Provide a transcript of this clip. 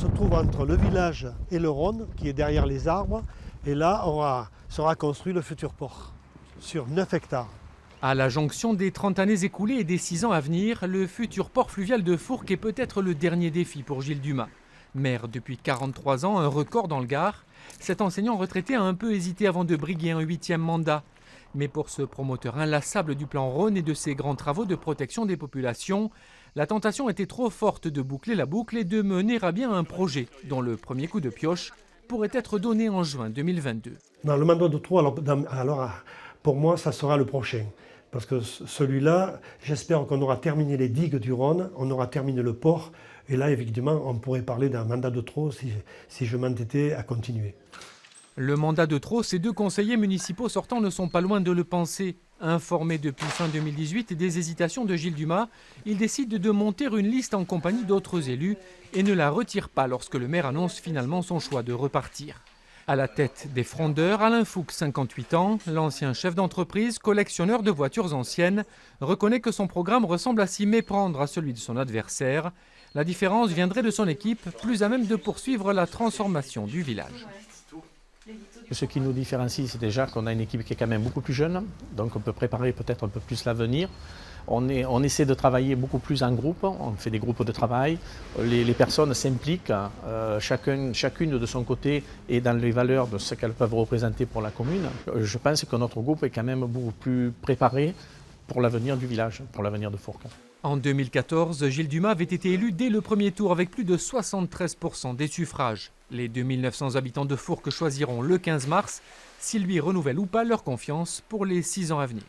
se trouve entre le village et le Rhône, qui est derrière les arbres. Et là, sera construit le futur port, sur 9 hectares. À la jonction des 30 années écoulées et des 6 ans à venir, le futur port fluvial de Fourques est peut-être le dernier défi pour Gilles Dumas. Maire depuis 43 ans, un record dans le Gard, cet enseignant retraité a un peu hésité avant de briguer un 8e mandat. Mais pour ce promoteur inlassable du plan Rhône et de ses grands travaux de protection des populations, la tentation était trop forte de boucler la boucle et de mener à bien un projet dont le premier coup de pioche pourrait être donné en juin 2022. Dans le mandat de trop, alors pour moi, ça sera le prochain. Parce que celui-là, j'espère qu'on aura terminé les digues du Rhône, on aura terminé le port. Et là, évidemment, on pourrait parler d'un mandat de trop si je m'entêtais à continuer. Le mandat de trop, ces 2 conseillers municipaux sortants ne sont pas loin de le penser. Informé depuis fin 2018 des hésitations de Gilles Dumas, il décide de monter une liste en compagnie d'autres élus et ne la retire pas lorsque le maire annonce finalement son choix de repartir. À la tête des frondeurs, Alain Fouque, 58 ans, l'ancien chef d'entreprise, collectionneur de voitures anciennes, reconnaît que son programme ressemble à s'y méprendre à celui de son adversaire. La différence viendrait de son équipe, plus à même de poursuivre la transformation du village. Ce qui nous différencie, c'est déjà qu'on a une équipe qui est quand même beaucoup plus jeune, donc on peut préparer peut-être un peu plus l'avenir. On essaie de travailler beaucoup plus en groupe, on fait des groupes de travail, les personnes s'impliquent, chacune de son côté et dans les valeurs de ce qu'elles peuvent représenter pour la commune. Je pense que notre groupe est quand même beaucoup plus préparé pour l'avenir du village, pour l'avenir de Fourques. En 2014, Gilles Dumas avait été élu dès le premier tour avec plus de 73% des suffrages. Les 2900 habitants de Fourques choisiront le 15 mars s'ils lui renouvellent ou pas leur confiance pour les 6 ans à venir.